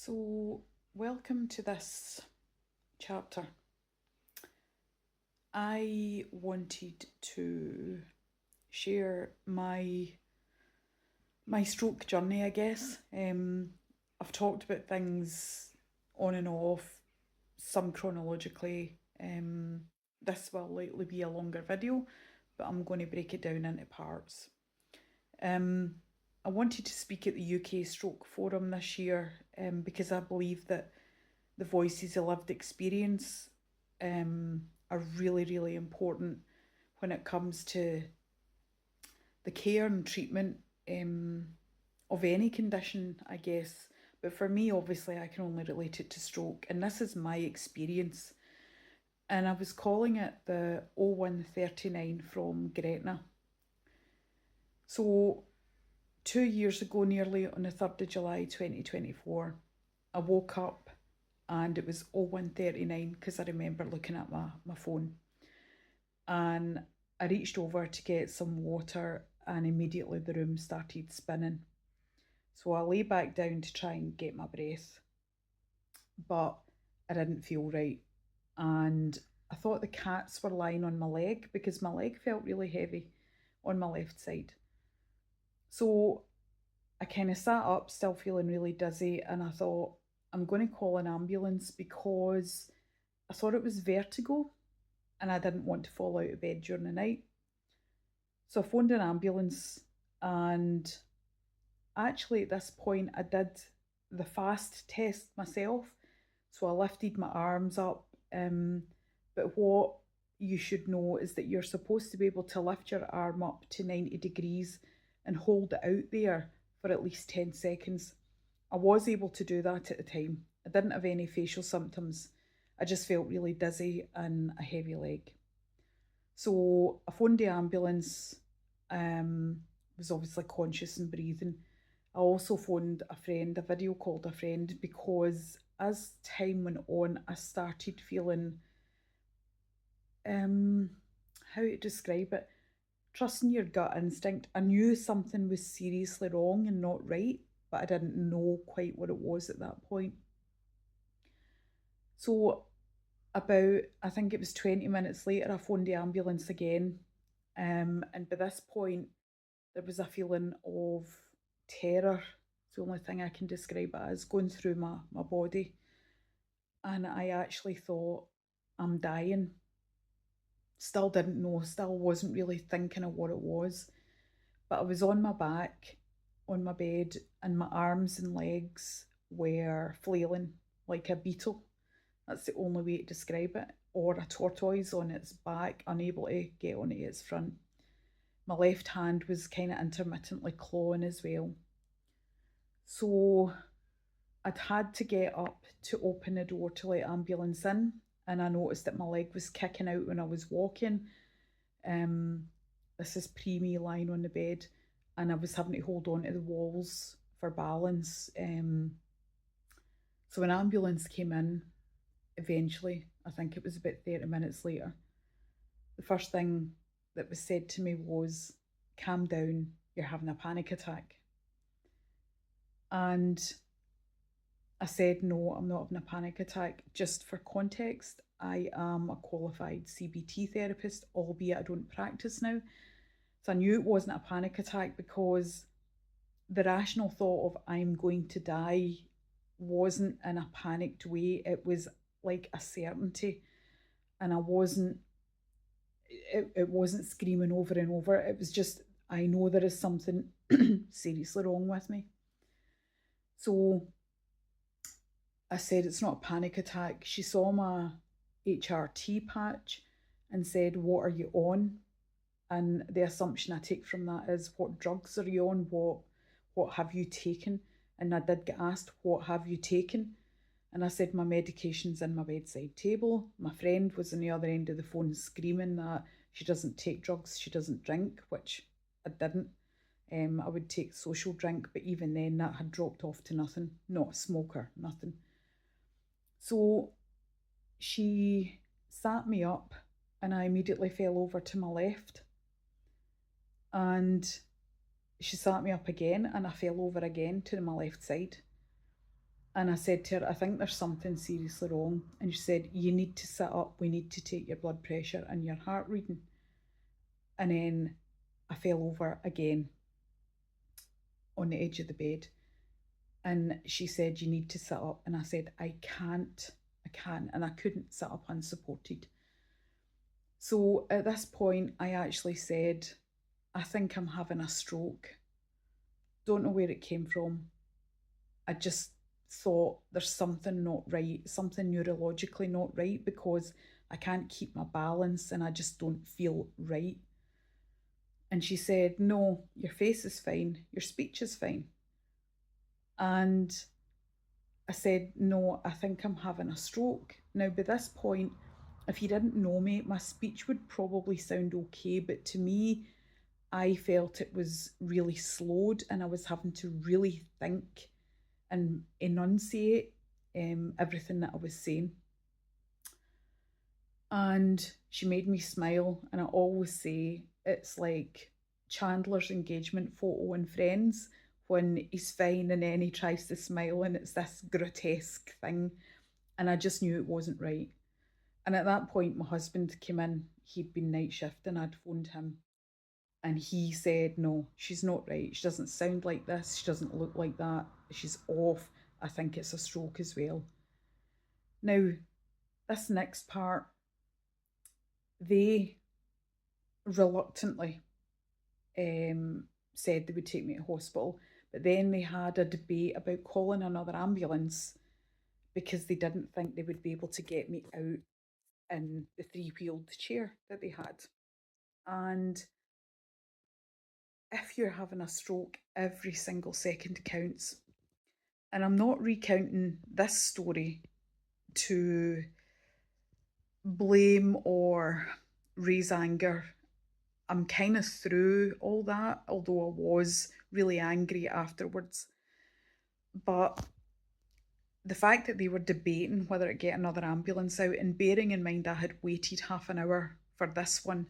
So, welcome to this chapter. I wanted to share my stroke journey, I guess. I've talked about things on and off, some chronologically. This will likely be a longer video, but I'm going to break it down into parts. I wanted to speak at the UK Stroke Forum this year because I believe that the voices of lived experience are really, really important when it comes to the care and treatment of any condition, I guess. But for me, obviously, I can only relate it to stroke, and this is my experience. And I was calling it the 0139 from Gretna. So, 2 years ago, nearly on the 3rd of July 2024, I woke up and it was 0139 because I remember looking at my phone. And I reached over to get some water and immediately the room started spinning. So I lay back down to try and get my breath, but I didn't feel right. And I thought the cats were lying on my leg because my leg felt really heavy on my left side. So I kind of sat up, still feeling really dizzy, and I thought, I'm going to call an ambulance because I thought it was vertigo and I didn't want to fall out of bed during the night. So I phoned an ambulance, and actually at this point I did the fast test myself. So I lifted my arms up, but what you should know is that you're supposed to be able to lift your arm up to 90 degrees and hold it out there for at least 10 seconds. I was able to do that at the time. I didn't have any facial symptoms. I just felt really dizzy and a heavy leg. So I phoned the ambulance, was obviously conscious and breathing. I also phoned a friend, a video called a friend, because as time went on, I started feeling, how to describe it, trusting your gut instinct. I knew something was seriously wrong and not right, but I didn't know quite what it was at that point. So about, I think it was 20 minutes later, I phoned the ambulance again. And by this point, there was a feeling of terror. It's the only thing I can describe it as, going through my body. And I actually thought, I'm dying. Still didn't know, still wasn't really thinking of what it was. But I was on my back, on my bed, and my arms and legs were flailing like a beetle. That's the only way to describe it. Or a tortoise on its back, unable to get onto its front. My left hand was kind of intermittently clawing as well. So I'd had to get up to open the door to let ambulance in, and I noticed that my leg was kicking out when I was walking. This is pre me lying on the bed, and I was having to hold on to the walls for balance. So an ambulance came in eventually. I think it was about 30 minutes later. The first thing that was said to me was, calm down, you're having a panic attack. And I said, no, I'm not having a panic attack. Just for context, I am a qualified CBT therapist, albeit I don't practice now. So I knew it wasn't a panic attack because the rational thought of I'm going to die wasn't in a panicked way. It was like a certainty. And it wasn't screaming over and over. It was just, I know there is something seriously wrong with me. So I said, it's not a panic attack. She saw my HRT patch and said, what are you on? And the assumption I take from that is, what drugs are you on? What have you taken? And I did get asked, what have you taken? And I said, my medication's in my bedside table. My friend was on the other end of the phone screaming that she doesn't take drugs, she doesn't drink, which I didn't. I would take social drink, but even then that had dropped off to nothing. Not a smoker, nothing. So she sat me up and I immediately fell over to my left. And she sat me up again and I fell over again to my left side. And I said to her, I think there's something seriously wrong. And she said, you need to sit up. We need to take your blood pressure and your heart reading. And then I fell over again on the edge of the bed. And she said, you need to sit up. And I said, I can't. I can't. And I couldn't sit up unsupported. So at this point, I actually said, I think I'm having a stroke. Don't know where it came from. I just thought there's something not right, something neurologically not right, because I can't keep my balance and I just don't feel right. And she said, no, your face is fine, your speech is fine. And I said, no, I think I'm having a stroke. Now, by this point, if you didn't know me, my speech would probably sound okay, but to me, I felt it was really slowed and I was having to really think and enunciate everything that I was saying. And she made me smile, and I always say it's like Chandler's engagement photo in Friends when he's fine and then he tries to smile and it's this grotesque thing. And I just knew it wasn't right. And at that point, my husband came in. He'd been night shift and I'd phoned him. And he said, no, she's not right. She doesn't sound like this. She doesn't look like that. She's off. I think it's a stroke as well. Now, this next part, they reluctantly said they would take me to hospital, but then they had a debate about calling another ambulance because they didn't think they would be able to get me out in the three-wheeled chair that they had. And if you're having a stroke, every single second counts. And I'm not recounting this story to blame or raise anger. I'm kind of through all that, although I was really angry afterwards. But the fact that they were debating whether to get another ambulance out, and bearing in mind I had waited half an hour for this one,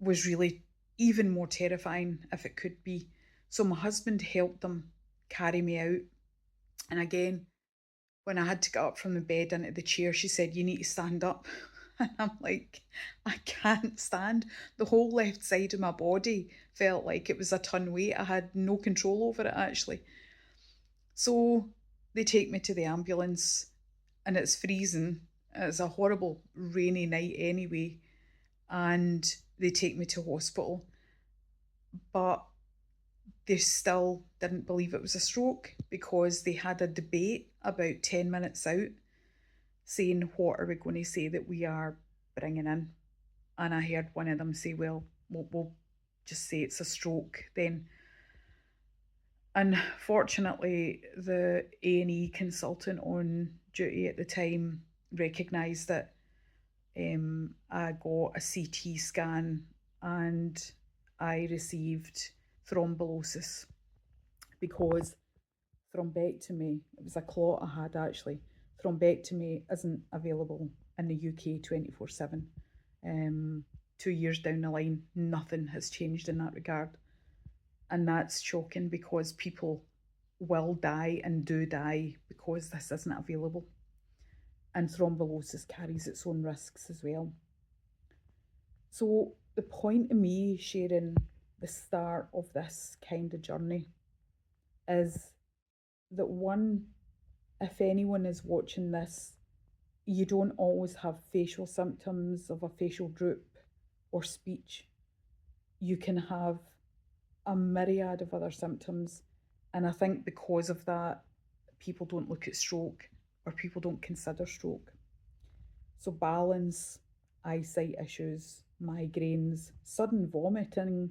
was really even more terrifying if it could be. So my husband helped them carry me out. And again, when I had to get up from the bed into the chair, she said, you need to stand up. And I'm like, I can't stand. The whole left side of my body felt like it was a ton weight. I had no control over it actually. So they take me to the ambulance and it's freezing. It's a horrible rainy night anyway. And they take me to hospital. But they still didn't believe it was a stroke because they had a debate about 10 minutes out saying, what are we going to say that we are bringing in? And I heard one of them say, well, we'll just say it's a stroke then. Unfortunately, the A&E consultant on duty at the time recognised that I got a CT scan and I received thrombolysis because thrombectomy, it was a clot I had actually, thrombectomy isn't available in the UK 24/7. 2 years down the line, nothing has changed in that regard. And that's shocking because people will die and do die because this isn't available. And thrombolysis carries its own risks as well. So, the point of me sharing the start of this kind of journey is that one, if anyone is watching this, you don't always have facial symptoms of a facial droop or speech. You can have a myriad of other symptoms. And I think because of that, people don't look at stroke or people don't consider stroke. So, balance, eyesight issues, migraines, sudden vomiting,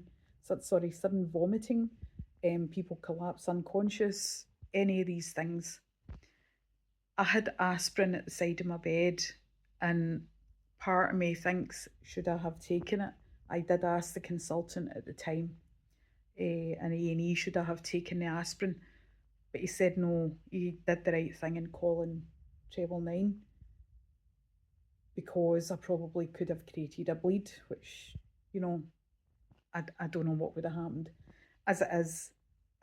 people collapse unconscious, any of these things. I had aspirin at the side of my bed, and part of me thinks, should I have taken it? I did ask the consultant at the time, an A&E, should I have taken the aspirin? But he said no, he did the right thing in calling 999 because I probably could have created a bleed, which, you know, I don't know what would have happened. As it is,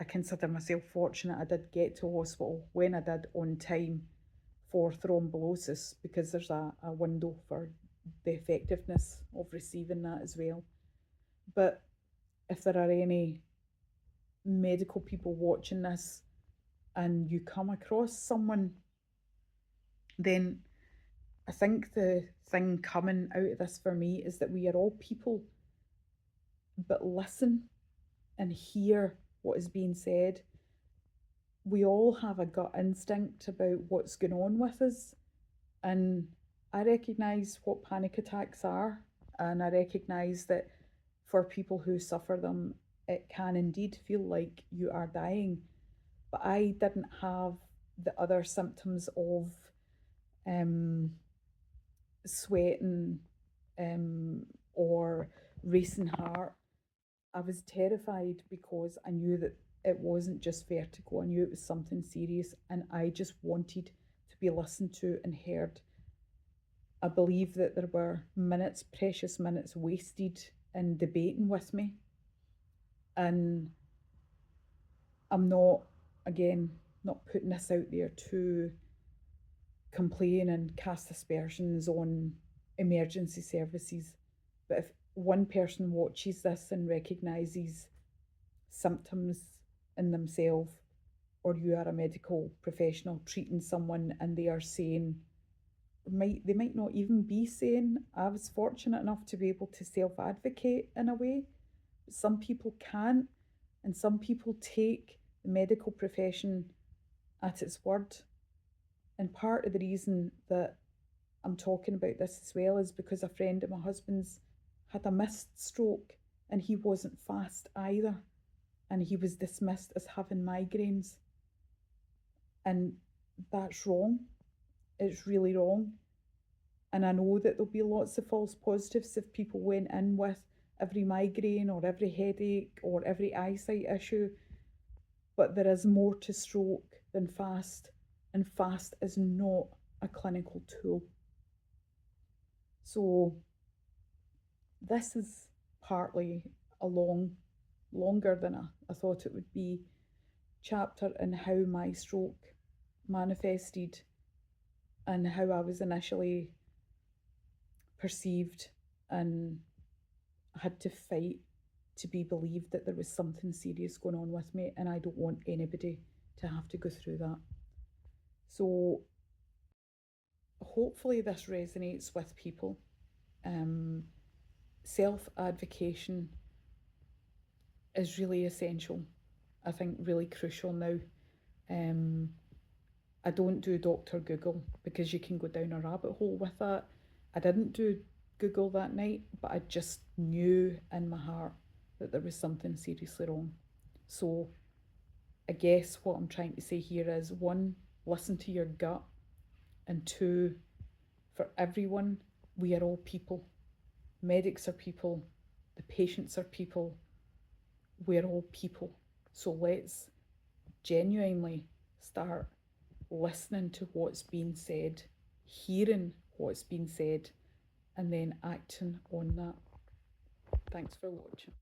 I consider myself fortunate I did get to hospital when I did on time for thrombolysis, because there's a window for the effectiveness of receiving that as well. But if there are any medical people watching this and you come across someone, then I think the thing coming out of this for me is that we are all people, but listen and hear what is being said. We all have a gut instinct about what's going on with us, and I recognise what panic attacks are, and I recognise that for people who suffer them, it can indeed feel like you are dying. But I didn't have the other symptoms of um, sweating or racing heart. I was terrified because I knew that it wasn't just vertigo. I knew it was something serious, and I just wanted to be listened to and heard. I believe that there were minutes, precious minutes, wasted in debating with me. And I'm not, again, not putting this out there to complain and cast aspersions on emergency services. But if one person watches this and recognises symptoms in themselves, or you are a medical professional treating someone and they are saying, they might not even be saying, I was fortunate enough to be able to self-advocate in a way, but some people can't, and some people take the medical profession at its word. And part of the reason that I'm talking about this as well is because a friend of my husband's had a missed stroke, and he wasn't fast either, and he was dismissed as having migraines. And that's wrong. It's really wrong. And I know that there'll be lots of false positives if people went in with every migraine or every headache or every eyesight issue. But there is more to stroke than fast, and fast is not a clinical tool. So this is partly a longer than I thought it would be, chapter in how my stroke manifested and how I was initially perceived and had to fight to be believed that there was something serious going on with me, and I don't want anybody to have to go through that. So hopefully this resonates with people. Self-advocation is really essential, I think really crucial now. I don't do Dr. Google because you can go down a rabbit hole with that. I didn't do Google that night, but I just knew in my heart that there was something seriously wrong. So I guess what I'm trying to say here is, one, listen to your gut, and two, for everyone, we are all people. Medics are people, the patients are people, we're all people. So let's genuinely start listening to what's being said, hearing what's being said, and then acting on that. Thanks for watching.